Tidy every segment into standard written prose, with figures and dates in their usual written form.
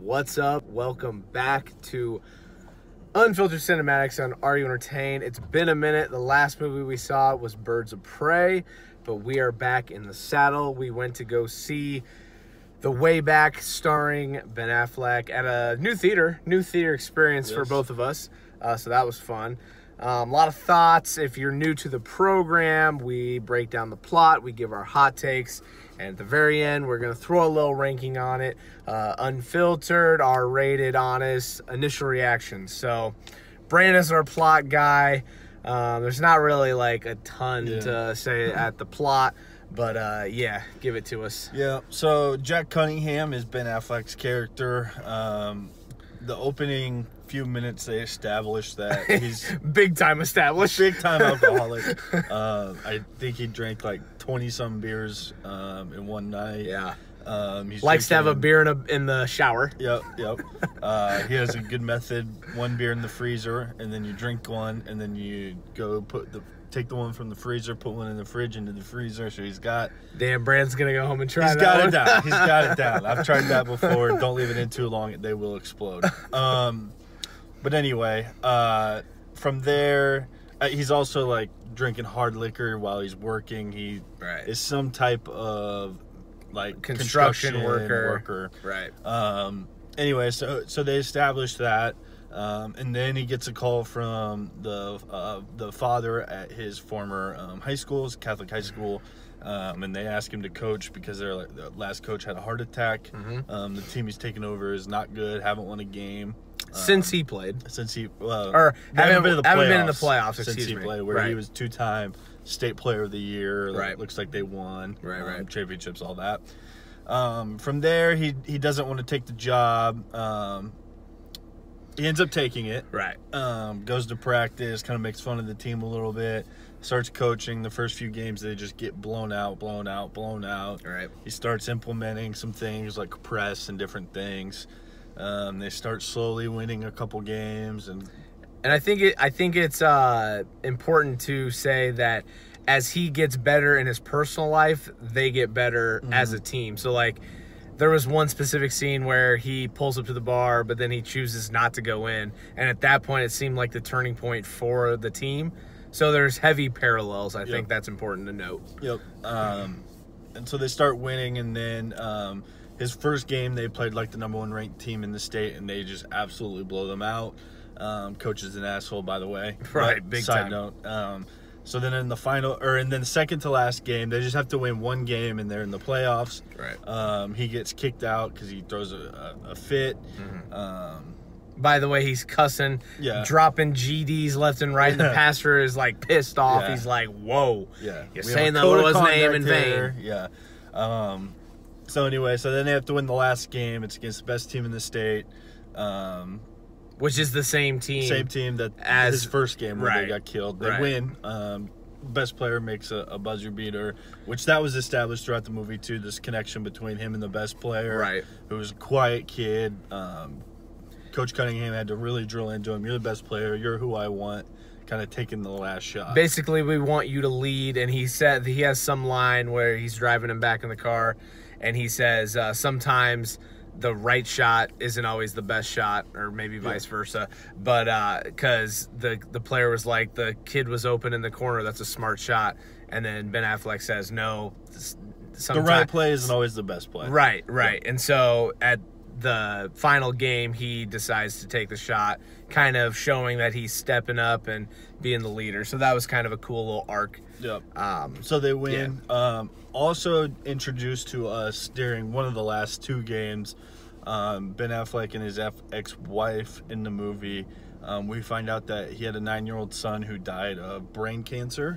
What's up? Welcome back to Unfiltered Cinematics on Are You Entertained? It's been a minute. The last movie we saw was Birds of Prey, but we are back in the saddle. We went to go see The Way Back starring Ben Affleck at a new theater experience for both of us. So that was fun. A lot of thoughts. If you're new to the program, we break down the plot, we give our hot takes, and at the very end, we're going to throw a little ranking on it. Unfiltered, R-rated, honest, initial reactions. So, Brandon's our plot guy. There's not really like a ton to say at the plot, but yeah, give it to us. Yeah, so Jack Cunningham is Ben Affleck's character. The opening few minutes they established that he's big time alcoholic. I think he drank like 20-some beers in one night. Yeah. He likes to have a beer in the shower. Yep. He has a good method. One beer in the freezer, and then you drink one, and then you go take the one from the freezer, put one in the fridge into the freezer. So he's got. Damn, Brand's gonna go home and try. He's got it down. He's got it down. I've tried that before. Don't leave it in too long; they will explode. But anyway, from there, he's also like drinking hard liquor while he's working. He is some type of like construction worker. Right. Anyway, so they established that, and then he gets a call from the father at his former high school, Catholic high school, and they ask him to coach because their last coach had a heart attack. The team he's taken over is not good. Haven't won a game. Since he played. Since he haven't been in the playoffs. Since he played, where he was 2-time state player of the year. Looks like they won. Championships, all that. From there, he doesn't want to take the job. He ends up taking it. Goes to practice, kind of makes fun of the team a little bit. Starts coaching. The first few games, they just get blown out. He starts implementing some things like press and different things. They start slowly winning a couple games, and I think it's important to say that as he gets better in his personal life, they get better as a team. So like, there was one specific scene where he pulls up to the bar, but then he chooses not to go in, and at that point, it seemed like the turning point for the team. So there's heavy parallels. I think that's important to note. And so they start winning, and then. His first game, they played like the #1 ranked team in the state, and they just absolutely blow them out. Coach is an asshole, by the way. Big side time. note. So then in the second to last game, they just have to win one game, and they're in the playoffs. He gets kicked out because he throws a fit. By the way, he's cussing, dropping GDs left and right, and the pastor is like pissed off. He's like, "Whoa, you're saying the Lord's name in vain." So anyway, then they have to win the last game. It's against the best team in the state. Which is the same team. Same team that as his first game where they got killed. They win. Best player makes a buzzer beater, which that was established throughout the movie too, this connection between him and the best player. Who was a quiet kid. Coach Cunningham had to really drill into him. You're the best player. You're who I want. Kind of taking the last shot. Basically, we want you to lead. And he said he has some line where he's driving him back in the car, and he says sometimes the right shot isn't always the best shot, or maybe vice versa. But because the player was like, the kid was open in the corner, that's a smart shot. And then Ben Affleck says, no. The right play isn't always the best play. Right. And so at the final game, he decides to take the shot, kind of showing that he's stepping up and being the leader. So that was kind of a cool little arc. So they win. Also introduced to us during one of the last two games, Ben Affleck and his ex-wife in the movie. We find out that he had a 9-year-old son who died of brain cancer.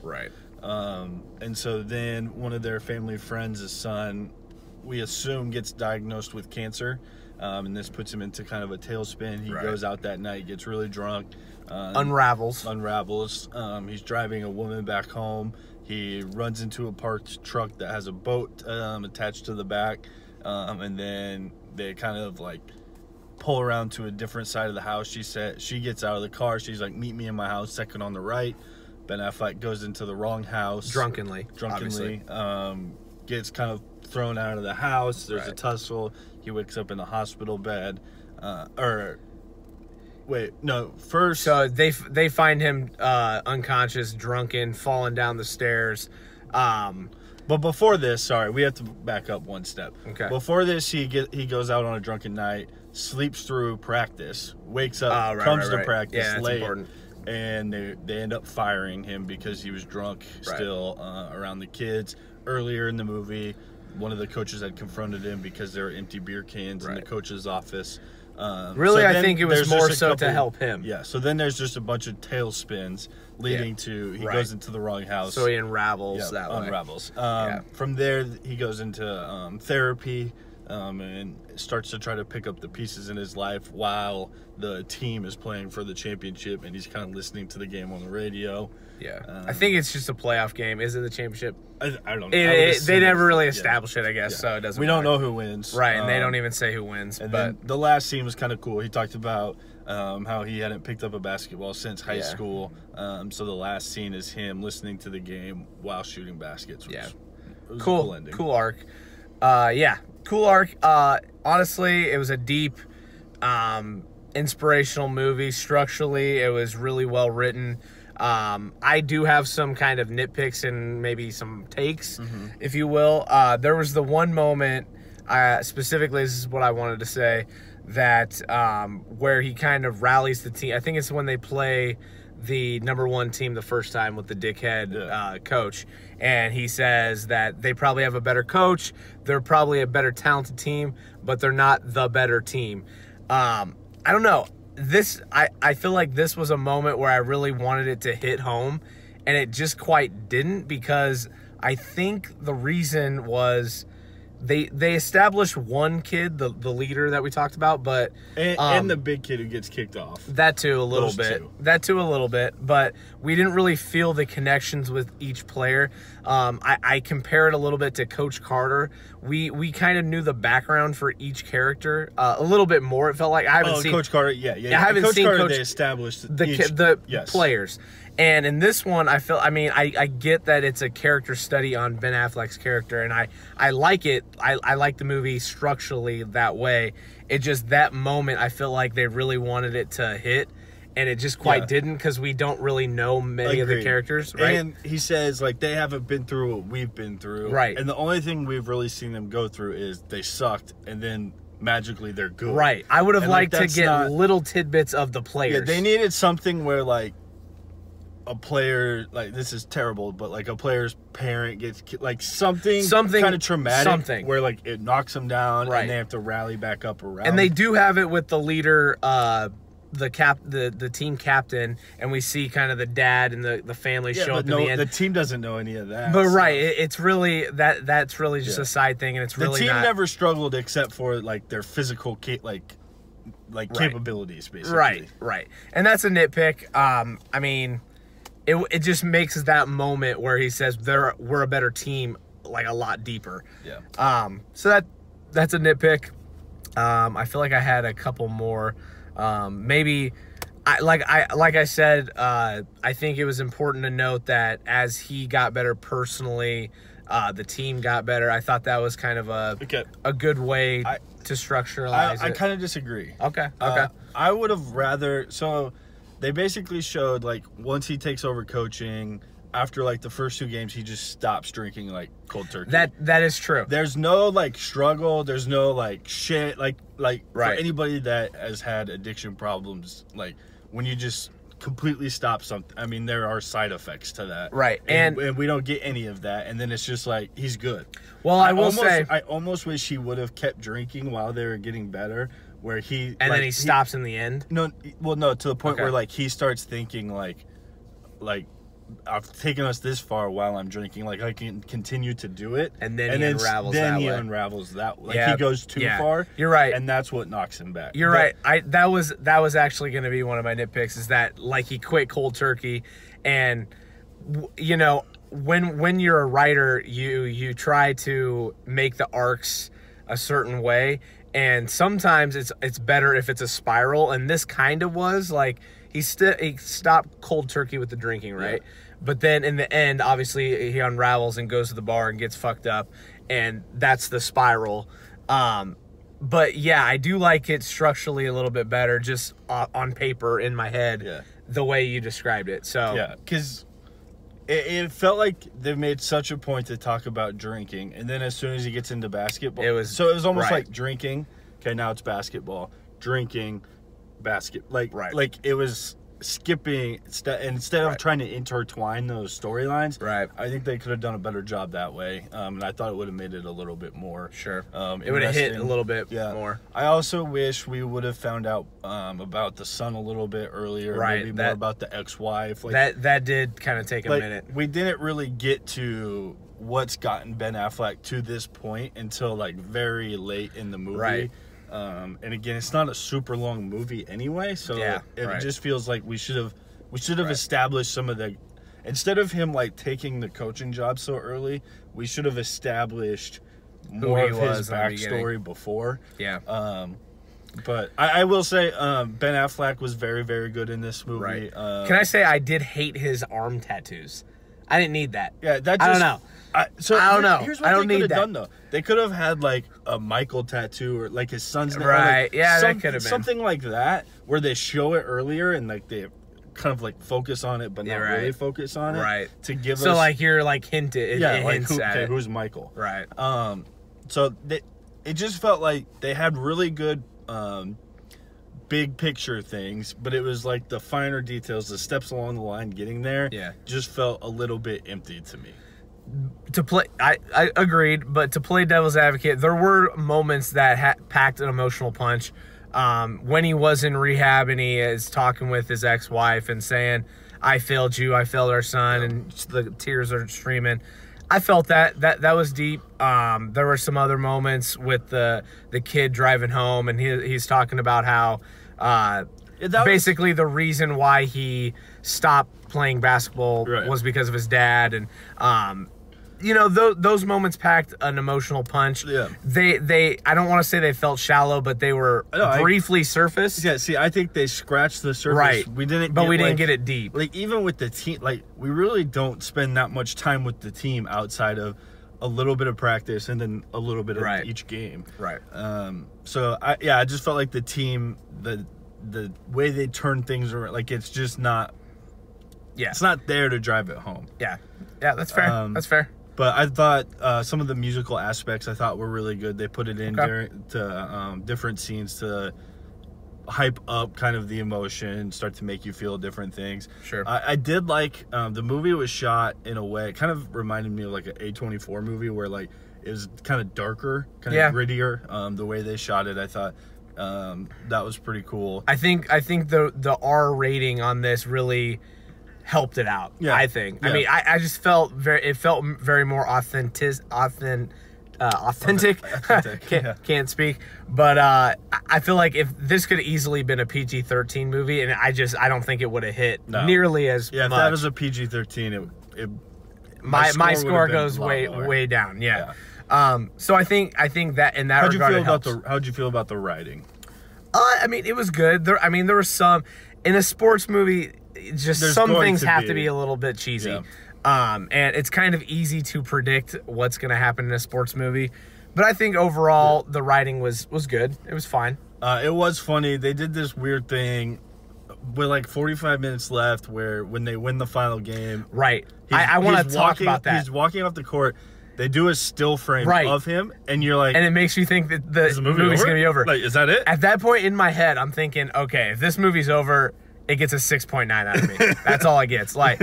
And so then one of their family friends' son, we assume, gets diagnosed with cancer. And this puts him into kind of a tailspin. He goes out that night, gets really drunk. Unravels. He's driving a woman back home. He runs into a parked truck that has a boat attached to the back. And then they kind of like pull around to a different side of the house. She gets out of the car. She's like, meet me in my house, second on the right. Ben Affleck goes into the wrong house. Drunkenly. Gets kind of thrown out of the house. There's a tussle. He wakes up in the hospital bed. First. So they find him unconscious, drunken, falling down the stairs. But before this, we have to back up one step. Okay. Before this, he goes out on a drunken night, sleeps through practice, wakes up, comes to practice late, and they end up firing him because he was drunk still around the kids. Earlier in the movie, one of the coaches had confronted him because there were empty beer cans in the coach's office. I think it was more so to help him. Yeah, so then there's just a bunch of tailspins leading to he goes into the wrong house. So he unravels that way. Unravels. From there, he goes into therapy and starts to try to pick up the pieces in his life while the team is playing for the championship, and he's kind of listening to the game on the radio. Yeah, I think it's just a playoff game. Is it the championship? I don't know. They never really establish it, I guess, so it doesn't matter. We don't know who wins. Right, and they don't even say who wins. And then the last scene was kind of cool. He talked about how he hadn't picked up a basketball since high school. So the last scene is him listening to the game while shooting baskets. Which was cool. A cool ending. Cool arc. Cool arc. Honestly, it was a deep, inspirational movie. Structurally, it was really well written. I do have some kind of nitpicks and maybe some takes, if you will. There was the one moment, specifically, this is what I wanted to say, that where he kind of rallies the team. I think it's when they play the #1 team the first time with the dickhead coach, and he says that they probably have a better coach, they're probably a better talented team, but they're not the better team. I don't know. I feel like this was a moment where I really wanted it to hit home, and it just quite didn't, because I think the reason was they established one kid, the leader that we talked about, but and the big kid who gets kicked off. That too a little bit. But we didn't really feel the connections with each player. I compare it a little bit to Coach Carter. We kind of knew the background for each character a little bit more. It felt like I haven't seen Coach Carter. I haven't seen Carter. Coach, they established the players. And in this one, I get that it's a character study on Ben Affleck's character, and I like it. I like the movie structurally that way. It just, that moment, I feel like they really wanted it to hit, and it just quite didn't, because we don't really know many of the characters, right? And he says, like, they haven't been through what we've been through. Right. And the only thing we've really seen them go through is they sucked, and then magically they're good. Right. I would have liked to get little tidbits of the players. Yeah, they needed something where, like, a player, like, this is terrible, but like a player's parent gets like something kind of traumatic, where like it knocks them down, and they have to rally back up around. And they do have it with the leader, the team captain, and we see kind of the dad and the family show up in the end. The team doesn't know any of that. But it's really that's really just a side thing, and it's really the team never struggled except for like their physical capabilities, basically. Right. And that's a nitpick. I mean, it just makes that moment where he says we're a better team like a lot deeper. Yeah. So that's a nitpick. I feel like I had a couple more. Maybe like I said, I think it was important to note that as he got better personally, the team got better. I thought that was kind of a good way to structuralize it. I kind of disagree. Okay. I would have rather, so they basically showed, like, once he takes over coaching, after like the first 2 games, he just stops drinking like cold turkey. That is true. There's no like struggle. There's no like shit. Like for anybody that has had addiction problems, like when you just completely stop something, I mean, there are side effects to that. Right. And we don't get any of that. And then it's just like, he's good. Well, I almost wish he would have kept drinking while they were getting better. Where then he stops in the end. No, to the point where like he starts thinking like I've taken us this far while I'm drinking, like I can continue to do it, and then he unravels that way. Unravels that way. Like he goes too far. You're right, and that's what knocks him back. You're right. That was actually going to be one of my nitpicks, is that like he quit cold turkey, and you know, when you're a writer, you try to make the arcs a certain way. And sometimes it's better if it's a spiral, and this kind of was like he stopped cold turkey with the drinking, right? Yeah. But then in the end, obviously he unravels and goes to the bar and gets fucked up, and that's the spiral. But yeah, I do like it structurally a little bit better, just on paper in my head, the way you described it. So yeah, because it felt like they made such a point to talk about drinking, and then as soon as he gets into basketball, it was almost like drinking. Okay, now it's basketball, drinking, like it was skipping instead of trying to intertwine those storylines. Right. I think they could have done a better job that way, and I thought it would have made it a little bit more. Sure. It would have hit a little bit more. I also wish we would have found out about the son a little bit earlier. Right. Maybe more about the ex-wife. That did kind of take a minute. We didn't really get to what's gotten Ben Affleck to this point until like very late in the movie. Right. And again, it's not a super long movie anyway, so it just feels like we should have established some of the, instead of him like taking the coaching job so early, we should have established more of his backstory before. Yeah. But I will say Ben Affleck was very, very good in this movie. Right. Can I say I did hate his arm tattoos? I didn't need that. Yeah, that just, I don't know. I don't know. Here's what I don't they need could have that. done, though. They could have had, like, a Michael tattoo or, like, his son's name. Right. Like, that could have been. Something like that where they show it earlier and, like, they kind of, like, focus on it but not really focus on it. Right. To give us... So, like, you're, like, hinted. Yeah, it like, hints at it. who's Michael? Right. So, it just felt like they had really good... big picture things, but it was like the finer details, the steps along the line getting there, just felt a little bit empty to me. To play, I agreed, but to play devil's advocate, there were moments that packed an emotional punch. When he was in rehab and he is talking with his ex-wife and saying, "I failed you, I failed our son," and the tears are streaming. I felt that was deep. There were some other moments with the kid driving home, and he's talking about how basically the reason why he stopped playing basketball was because of his dad, and you know, those moments packed an emotional punch. Yeah, they I don't want to say they felt shallow, but they were briefly surfaced. Yeah, see, I think they scratched the surface. Right, we didn't get it deep. Like even with the team, like we really don't spend that much time with the team outside of a little bit of practice and then a little bit of each game. Right. So I just felt like the team, the way they turn things around, like it's just not. Yeah. It's not there to drive it home. Yeah. Yeah, that's fair. That's fair. But I thought some of the musical aspects I thought were really good. They put it in to different scenes to hype up kind of the emotion, start to make you feel different things. Sure. I did like the movie was shot in a way, it kind of reminded me of like an A24 movie where like it was kind of darker, kind of grittier. The way they shot it, I thought that was pretty cool. I think the R rating on this really helped it out. Yeah. I think. Yeah. I mean, I just felt it felt very more authentic. Can't speak, but I feel like if this could have easily been a PG-13 movie, and I don't think it would have hit nearly as much. If that was a PG-13, my score goes way down. Yeah. So I think that in that regard, how'd you feel about the writing? I mean, it was good. There were some in a sports movie. Some things have to be a little bit cheesy. Yeah. And it's kind of easy to predict what's going to happen in a sports movie. But I think overall the writing was good. It was fine. It was funny. They did this weird thing with like 45 minutes left where when they win the final game. Right. I want to talk about that. He's walking off the court. They do a still frame of him, and you're like... And it makes you think that the movie's going to be over. Like, is that it? At that point in my head, I'm thinking, okay, if this movie's over... It gets a 6.9 out of me. That's all it gets. Like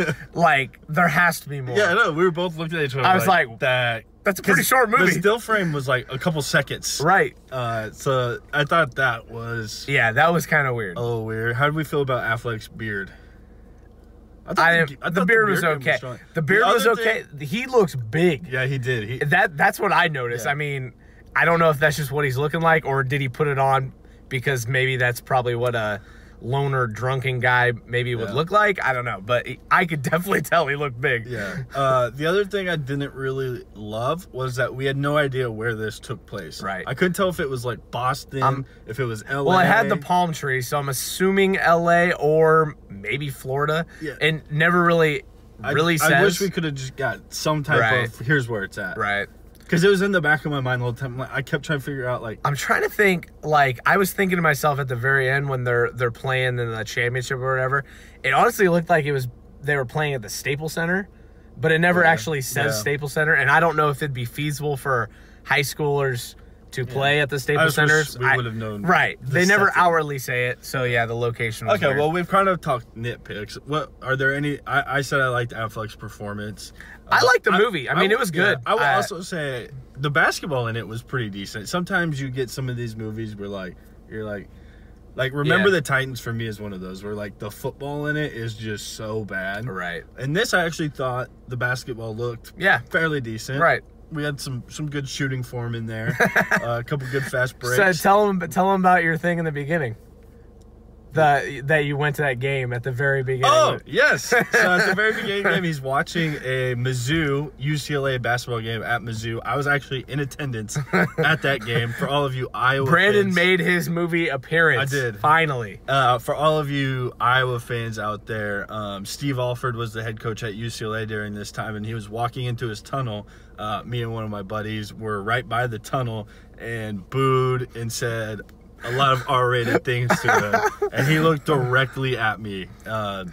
there has to be more. Yeah, I know. We were both looking at each other. I was like that's a pretty short movie. The still frame was like a couple seconds. Right. So I thought that was... Yeah, that was kind of weird. Oh, weird. How did we feel about Affleck's beard? I thought the beard was okay. The beard was okay. He looks big. Yeah, he did. That's what I noticed. Yeah. I mean, I don't know if that's just what he's looking like, or did he put it on because maybe that's probably what a loner drunken guy maybe would look like. I don't know, but I could definitely tell he looked big. Yeah. The other thing I didn't really love was that we had no idea where this took place. Right. I couldn't tell if it was like Boston, if it was LA. Well, I had the palm tree, so I'm assuming LA or maybe Florida. Yeah. And never really says. I wish we could have just got some type of here's where it's at. Right. Because it was in the back of my mind the whole time. Like, I kept trying to figure out, like... I'm trying to think, like, I was thinking to myself at the very end when they're playing in the championship or whatever, it honestly looked like they were playing at the Staples Center, but it never actually says Staples Center, and I don't know if it'd be feasible for high schoolers to play at the Staples Centers. We would have known. Right. They never outwardly say it, so yeah, the location was weird. Well, we've kind of talked nitpicks. What are there any... I said I liked Affleck's performance. I liked the movie. I mean, it was good. I would also say the basketball in it was pretty decent. Sometimes you get some of these movies where, you're like, Remember the Titans for me is one of those where, like, the football in it is just so bad. Right. And this, I actually thought the basketball looked fairly decent. Right. We had some good shooting form in there. A couple good fast breaks. So tell them about your thing in the beginning. That you went to that game at the very beginning. Oh, yes. So at the very beginning game, he's watching a Mizzou UCLA basketball game at Mizzou. I was actually in attendance at that game. For all of you Iowa Brandon fans, made his movie appearance. I did. Finally. For all of you Iowa fans out there, Steve Alford was the head coach at UCLA during this time, and he was walking into his tunnel. Me and one of my buddies were right by the tunnel and booed and said a lot of R-rated things to him, and he looked directly at me, and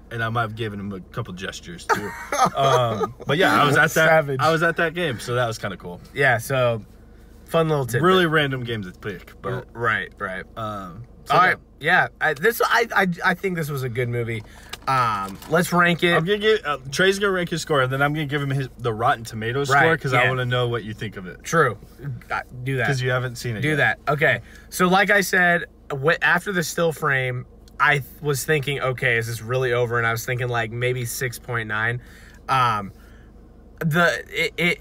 I might have given him a couple gestures too. But yeah, I was at that. Savage. I was at that game, so that was kind of cool. Yeah, so fun little tidbit. Really random games to pick, but right. So all right, yeah. I think this was a good movie. Let's rank it. I'm gonna give Trey's gonna rank his score, and then I'm gonna give him the Rotten Tomatoes score because I want to know what you think of it. True, do that because you haven't seen it. Do that. Okay, so like I said, after the still frame, I was thinking, okay, is this really over? And I was thinking like maybe 6.9.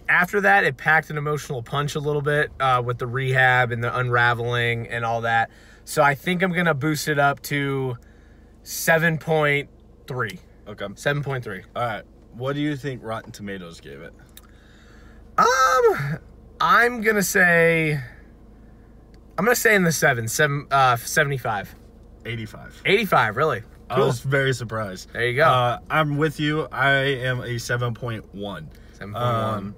After that, it packed an emotional punch a little bit with the rehab and the unraveling and all that. So I think I'm gonna boost it up to 7.3. Okay. 7.3. All right. What do you think Rotten Tomatoes gave it? I'm gonna say in the 75. 85. 85, really? Cool. I was very surprised. There you go. I'm with you. I am a 7.1. 7.1.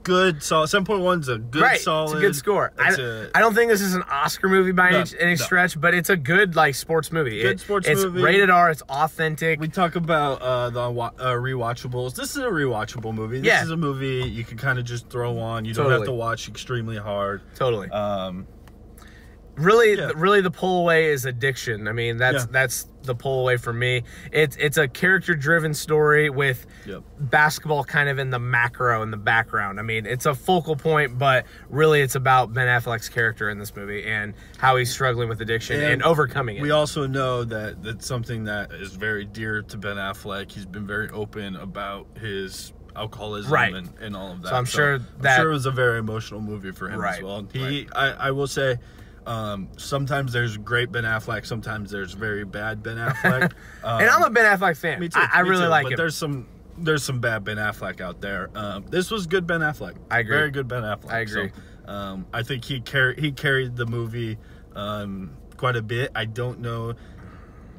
Good, solid. 7.1 is a good, solid. It's a good score. I don't think this is an Oscar movie by any stretch, but it's a good sports movie. It's movie. It's rated R. It's authentic. We talk about the rewatchables. This is a rewatchable movie. This is a movie you can kind of just throw on. You don't have to watch extremely hard. Totally. Really, the pull away is addiction. I mean, that's the pull away for me. It's a character-driven story with basketball kind of in the macro in the background. I mean, it's a focal point, but really it's about Ben Affleck's character in this movie and how he's struggling with addiction and overcoming it. We also know that that's something that is very dear to Ben Affleck. He's been very open about his alcoholism and all of that. So I'm sure it was a very emotional movie for him as well. I will say, sometimes there's great Ben Affleck, sometimes there's very bad Ben Affleck. And I'm a Ben Affleck fan. Me too. I really like him. There's some bad Ben Affleck out there. This was good Ben Affleck. I agree. Very good Ben Affleck. I agree. So, I think he carried the movie quite a bit. I don't know.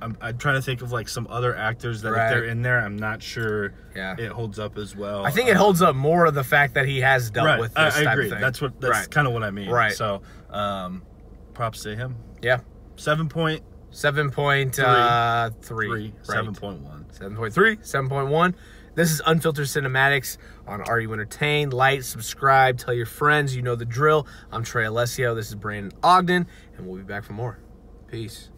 I'm trying to think of some other actors that if they're in there, I'm not sure it holds up as well. I think it holds up more of the fact that he has dealt with this type of thing. That's kind of what I mean. Right. So, props to him. Yeah. 7.3. 7.1. 7.1. This is Unfiltered Cinematics on Are You Entertained? Like, subscribe, tell your friends. You know the drill. I'm Trey Alessio. This is Brandon Ogden, and we'll be back for more. Peace.